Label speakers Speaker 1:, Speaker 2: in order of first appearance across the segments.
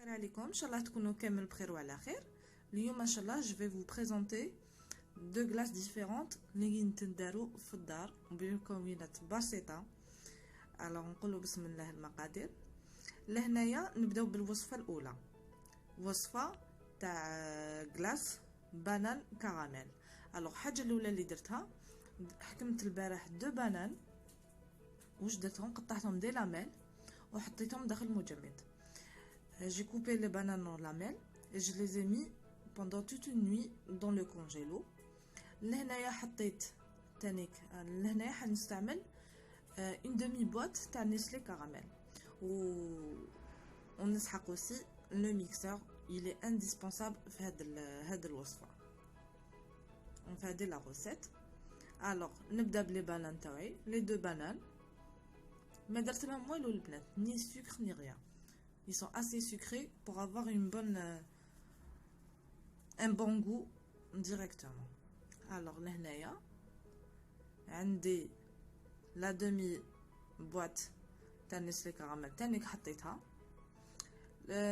Speaker 1: الخير عليكم ان شاء الله تكونوا كامل بخير وعلى خير. اليوم ان شاء الله je vais vous présenter deux glaces différentes اللي نداروا في الدار بمكونات بسيطه. alors نقولوا بسم الله المقادير. لهنايا نبداو بالوصفه الاولى، وصفه تاع غلاس بانان كراميل. alors الحاجه الاولى اللي درتها، حكمت البارح دو بانان، واش درتهم قطعتهم دي لاميل وحطيتهم داخل المجمد. J'ai coupé les bananes en lamelles et je les ai mis pendant toute une nuit dans le congélo. لهنايا حطيت تانيك، لهنايا حنستعمل une demi boîte تاع نسلي كراميل ونسحق aussi le mixeur. il est indispensable في هاد الوصفه في هذه لا recette. alors نبدا بلي بانان تاعي، لي دو بانان ما درت لهم والو البنات، ni sucre ni rien. Ils sont assez sucrés pour avoir un bon goût directement. alors لهنايا عندي la demi boîte تاع نسلي كراميل تانيك حطيتها.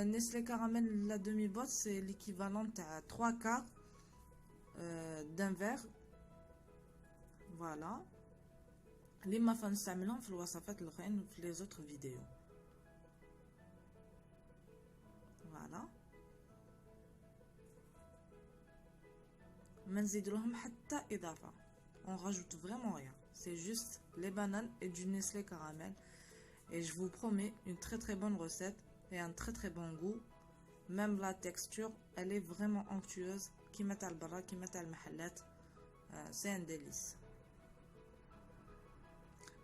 Speaker 1: نسلي كراميل la demi boîte c'est l'équivalent تاع 3/4 d'un verre. voilà اللي ما فنستعملهم في الوصفات الاخرين في لي زوتر فيديو. voilà ما نزيد لهم حتى اضافه، on rajoute vraiment rien, c'est juste les bananes et du Nestlé caramel. et je vous promets une très bonne recette et un très bon goût. même la texture elle est vraiment onctueuse كيما تاع البرا كيما تاع المحلات. c'est un délice.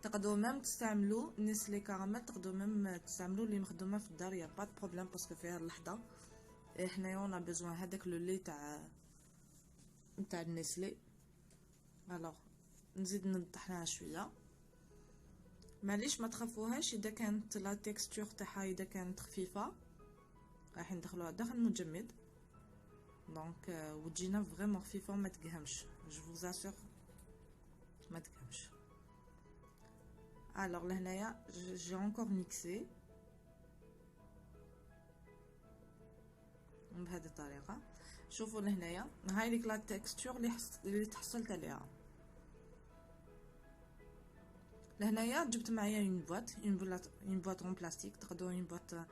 Speaker 1: تقدروا ميم تستعملوا نسلي كراميل، تقدروا ميم تستعملوا اللي مخدومه في الدار، يا با بروبليم باسكو فيها اللحظه حنايا اون بيزوان هذاك لو لي تاع النسلي. الوغ نزيد نطحنها شويه، معليش ما تخافوهاش اذا كانت لا تيكستور تاعها اذا كانت خفيفه راح ندخلوها داخل المجمد دونك وتجينا فريمون خفيفه وما تقهمش. جو فوز اسور ما تقهمش. alors لهنايا j'ai encore mixé بهذه الطريقه. شوفوا لهنايا هاي ديك لا تيكستور اللي تحصلت عليها. لهنايا جبت معايا اون بواط اون بلاستيك، تقدروا اون بواط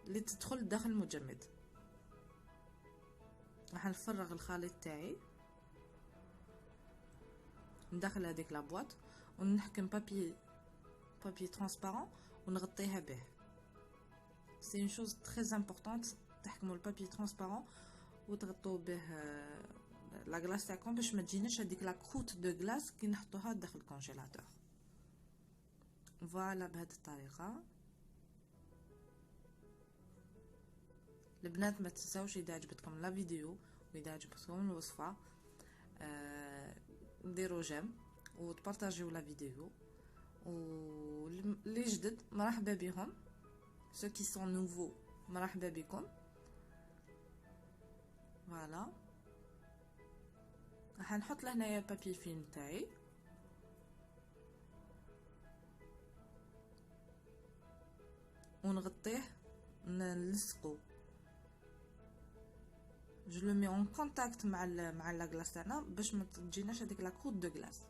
Speaker 1: اللي تدخل داخل المجمد. راح نفرغ الخليط تاعي ندخل هذيك لا بواط ونحكم بابي ترانسبارون ونغطيها به. سي اون شوز تري امبورطونت تحكموا البابي ترانسبارون وتغطوا به لا غلاس تاعكم باش ما تجيناش هذيك لا كروت دو غلاس كي نحطوها داخل الكونجيلاتور. فوالا بهذه الطريقه. البنات ما تنساوش اذا عجبتكم لا فيديو واذا عجبتكم الوصفه ديروا جيم وتبارطاجيو لا فيديو. واللي جدد مرحبا بهم، ceux qui sont nouveaux مرحبا بكم. فوالا راح نحط لهنايا البابي فيلم تاعي ونغطيه نلصقو. je le mets en contact مع لا غلاس تاعنا باش ما تجيناش هذيك لا كروت دو غلاس.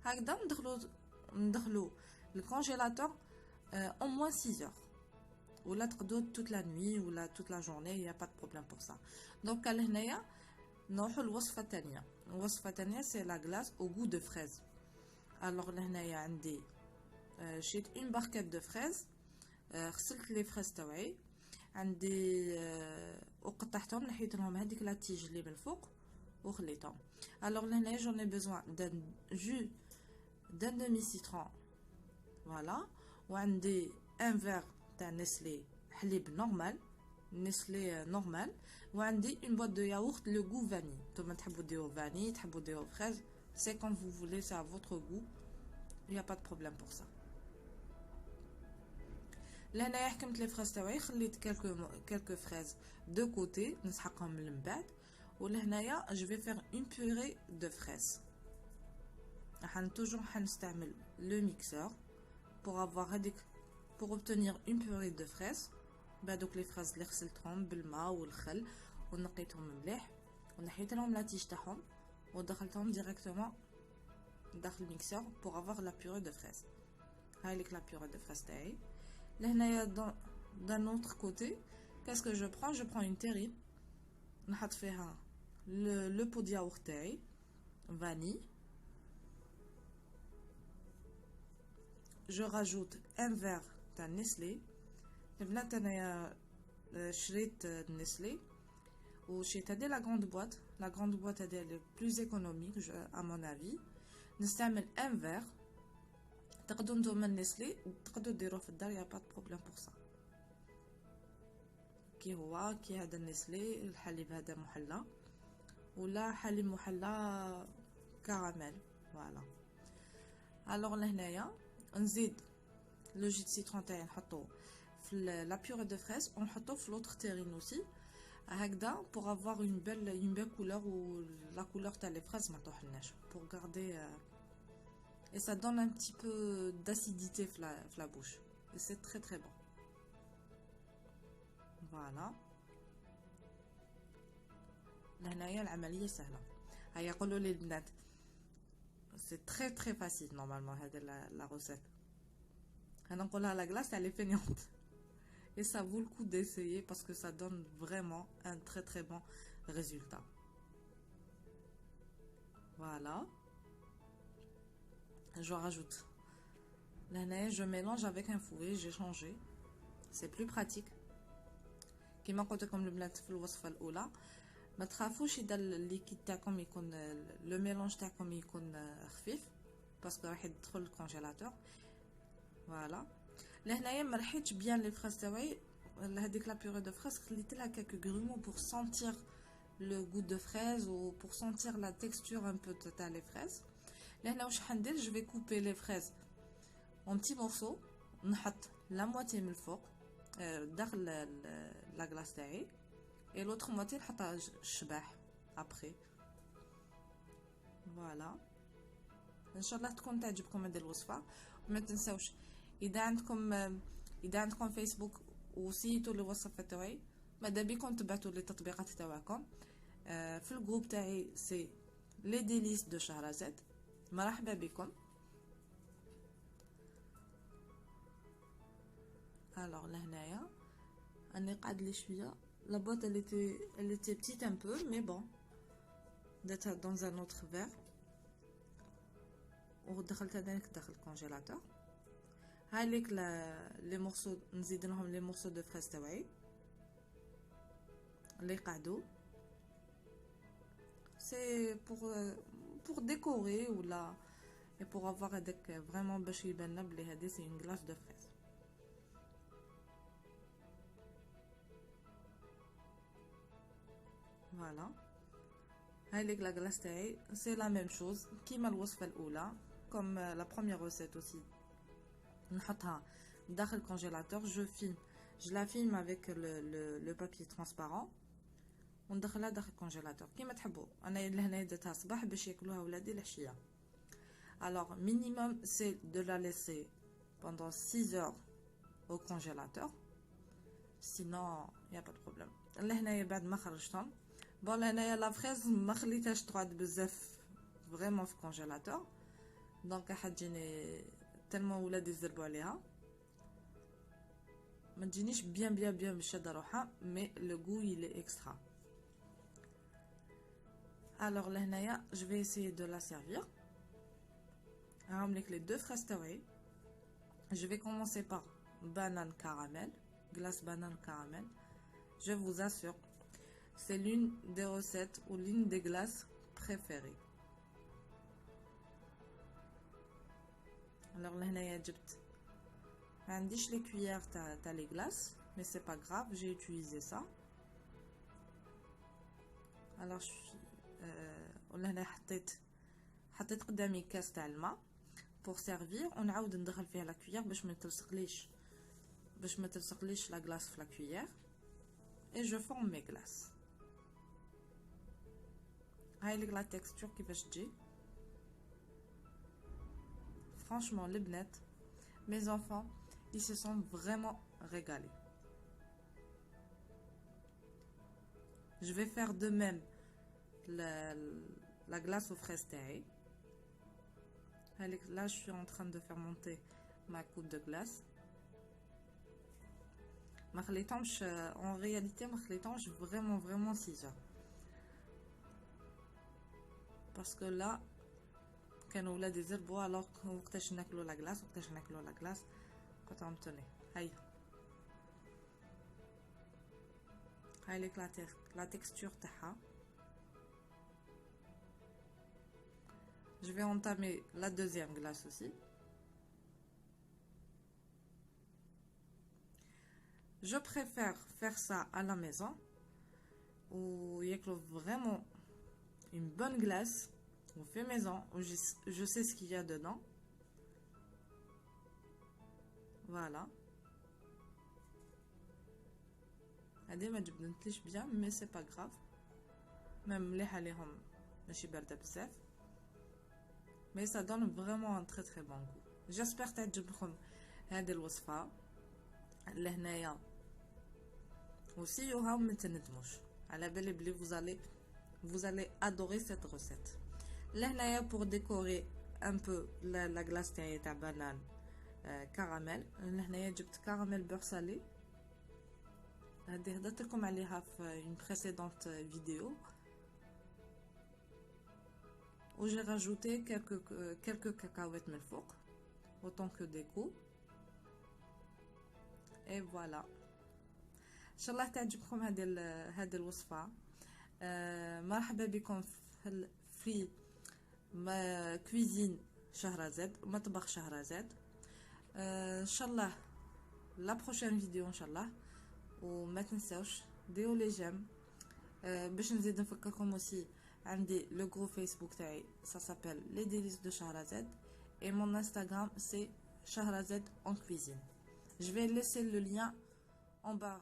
Speaker 1: هكذا ندخلو الكونجيلاتور au moins 6 heures ولا تقدروا toute la nuit ولا toute la journée, il y a pas de problème pour ça. donc لهنايا نروحوا للوصفه الثانيه. الوصفه الثانيه c'est la glace au goût de fraise. alors لهنايا عندي شيت une barquette de fraises. غسلت لي فريز تاعي عندي وقطعتهم، نحيت لهم هذيك لا تيج اللي من الفوق وخليتهم. alors لهنايا j'en ai besoin d'un jus d'un demi citron. voilà وعندي un verre تاع نسلي حليب نورمال، نسلي نورمال، وعندي une boîte de yaourt le goût vanille. نتوما تحبوا ديروا فاني تحبوا ديروا فريز، c'est comme vous voulez, c'est à votre goût, il y a pas de problème pour ça. لهنايا حكمت لي فريز تاعي، خليت كالكو فريز دو كوتي نسحقهم من بعد. ولهنايا جو في فير اون بوري دو فريز. راح توجور حنستعمل لو ميكسور pour avoir هذيك pour obtenir une purée de fraises. بعدوك لي فراز اللي غسلتهم بالماء والخل ونقيتهم مليح ونحيت لهم لا تيج تاعهم ودخلتهم ديريكتومون داخل الميكسور بوغ افوار لا بيوري دو فريز. هاي ليك لا بيوري دو فريز تاعي. لهنايا دان اوتر كوتي كاسكو جو برون اون تيرين نحط فيها لو بو دياور تاعي فاني. جو راجوت ان فير تاع نيسلي. البنات انايا شريت نيسلي وشريت هادي لا غروند بواط هادي لي بلوز ايكونوميك ا مون افي. نستعمل ان فير. تقدروا نتوما نيسلي تقدروا ديروه في الدار يا با بروبليم بور سا. كي هذا النسلي الحليب هذا محلى ولا حليب محلى كراميل فوالا. الوغ لهنايا نزيد لو جي دو سيترون تاعي نحطو في لا بيوري دو فريز ونحطو في لوطر تيرين اوسي هكذا بوغ افوار اون بيل كولور و لا كولور تاع لي فريز ما تروحلناش بوغ غاردي et ça donne un petit peu d'acidité dans la bouche et c'est très très bon. Voilà. لهنايا العملية سهلة. هيا قولوا لي البنات c'est très très facile normalement هذا la recette. انا نقولها la glace elle est feignante et ça vaut le coup d'essayer parce que ça donne vraiment un très très bon résultat. Voilà. Je rajoute. Là, je mélange avec un fouet, j'ai changé. C'est plus pratique. كما قلت لكم البنات في الوصفه الاولى ما تخافوش اذا الليكيد تاعكم يكون لو ميلونج تاعكم يكون خفيف باسكو راح يدخل الكونجيلاتور. فوالا. لهنايا ما رحيتش بيان لي فريز تاعي هذيك لا بيوري دو فريز خليت لها كالكو غرومو بور سونتير لو غو دو فريز و بور سونتير لا تيكستور ان بو تاع لي فريز. لهنا واش حندير جو في كوبي لي فريز اون بتي مورسو نحط لا موتي من الفوق داخل لا غلاس تاعي اي لوطر موتي نحطها الشباح ابري. فوالا. ان شاء الله تكون تعجبكم هذه الوصفه وما تنساوش اذا عندكم فيسبوك وسيتو الوصفه تاعي ماذا بكم تبعتوا لي التطبيقات تاعكم في الجروب تاعي سي لي ديليس دو شهرزاد. مرحبا بكم. alors لهنايا راني قعد لي شويه لا بوط elle était petite un peu mais bon درتها dans un autre verre ودخلتها داخل الكونجيلاتور. هاي ليك لي مورسو نزيد لهم لي مورسو دو فريز تاعي اللي قعدوا سي pour décorer ou là et pour avoir هذاك vraiment باش يبان بلي هذه سي une glace de fraise. voilà. هاي ليك لا glace تاعي سي لا ميم شوز كيما الوصفه الاولى comme la première recette aussi. نحطها داخل الكونجيلاتور je la filme avec le papier transparent وندخلها داخل الكونجيلاتور كيما تحبوا. انا لهنا درتها صباح باش ياكلوها ولادي العشيه. alors minimum c'est de la laisser pendant 6 heures au congélateur sinon y a pas de problème. لهنايا بعد ما خرجتهم بون لهنايا لا فريز ما خليتهاش تقعد بزاف فريمون في الكونجيلاتور دونك حتجيني تالمون ولادي يزربوا عليها ما تجينيش بيان شاده روحها مي لو غو يلي اكسترا. alors لهنايا je vais essayer de la servir. هاهم لك les deux fraises تاوعي. je vais commencer par banane caramel, glace banane caramel. je vous assure c'est l'une des recettes ou l'une des glaces préférées. alors لهنايا جبت ما عنديش لي كويير تاع لي غلاس mais c'est pas grave j'ai utilisé ça. alors ولهنا حطيت قدامي كاس تاع الماء pour servir ونعاود ندخل فيها لا كويير باش ما تلصقليش لا غلاس في لا كويير et je forme mes glaces. هاي لك لا تكستور كيفاش تجي. franchement les بنات mes enfants ils se sont vraiment régalés. Je vais faire de même la glace aux fraises taillées. Là, je suis en train de faire monter ma coupe de glace. En réalité, je vraiment 6 heures. Parce que là, quand on a des herbes, alors qu'on va la glace, quand on tenait. Aïe. Aïe, la texture taha. Je vais entamer la deuxième glace aussi. Je préfère faire ça à la maison où il y a vraiment une bonne glace. On fait maison, où je sais ce qu'il y a dedans. Voilà. هذه ما جبنتليش bien mais c'est pas grave. Même مليحة عليهم ماشي باردة بزاف. Mais ça donne vraiment un très bon goût. J'espère تعجبكم هذه الوصفة. لهنايا وسيوها ما تندموش. على بالي بلي vous allez adorer cette recette. لهنايا pour décorer un peu la glace تاع banane caramel. لهنايا جبت caramel beurre salé. هذه هضرت لكم عليها في une précédente vidéo. Où j'ai rajouté quelques cacahuètes من الفوق autant que déco. Et voilà. ان شاء الله تعجبكم هذه الوصفه. مرحبا بكم في كويزين شهرزاد، مطبخ شهرزاد. ان شاء الله لا بروشين فيديو ان شاء الله. وما تنساوش ديروا لي جيم. باش نزيد نفكركم aussi عندي le groupe Facebook تاعي ça s'appelle les délices de Shahrazad et mon Instagram c'est Shahrazad en cuisine. Je vais laisser le lien en bas